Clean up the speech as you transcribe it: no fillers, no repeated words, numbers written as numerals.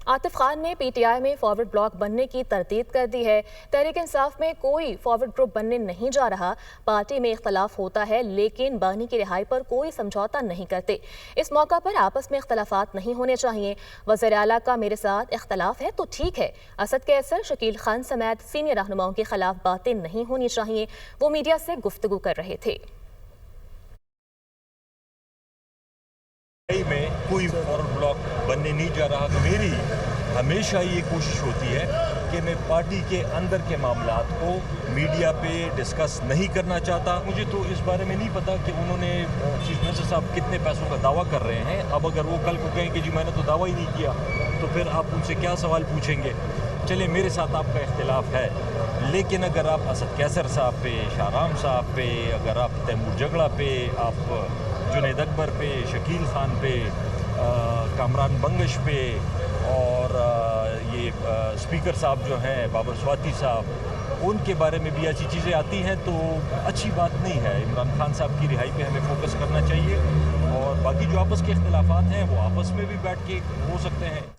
आतिफ खान ने पीटीआई में forward block बनने की तरदीद कर दी है। तहरीक इंसाफ में कोई फॉरवर्ड ग्रुप बनने नहीं जा रहा। पार्टी में इख्तलाफ होता है लेकिन बानी की रिहाई पर कोई समझौता नहीं करते। इस मौका पर आपस में इख्तलाफात नहीं होने चाहिए। वज़ीर आला का मेरे साथ इख्तलाफ है तो ठीक है। असद कैसर, शकील खान समेत सीनियर रहनुमाओं के खिलाफ बातें नहीं होनी चाहिए। वो मीडिया से गुफ्तगू कर रहे थे। में कोई फॉरवर्ड ब्लॉक बनने नहीं जा रहा। मेरी हमेशा ये कोशिश होती है कि मैं पार्टी के अंदर के मामलात को मीडिया पे डिस्कस नहीं करना चाहता। मुझे तो इस बारे में नहीं पता कि उन्होंने चीफ मिनिस्टर साहब कितने पैसों का दावा कर रहे हैं। अब अगर वो कल को कहें कि जी मैंने तो दावा ही नहीं किया, तो फिर आप उनसे क्या सवाल पूछेंगे। चलिए, मेरे साथ आपका इख्तिलाफ है, लेकिन अगर आप असद कैसर साहब पे, शाहराम साहब पे, अगर आप तैमूर जगड़ा पे, आप जुनैद अकबर पे, शकील खान पे, कामरान बंगश पे और ये स्पीकर साहब जो हैं बाबर स्वाति साहब, उनके बारे में भी ऐसी चीज़ें आती हैं तो अच्छी बात नहीं है। इमरान खान साहब की रिहाई पे हमें फोकस करना चाहिए और बाकी जो आपस के इख्तिलाफात हैं वो आपस में भी बैठ के हो सकते हैं।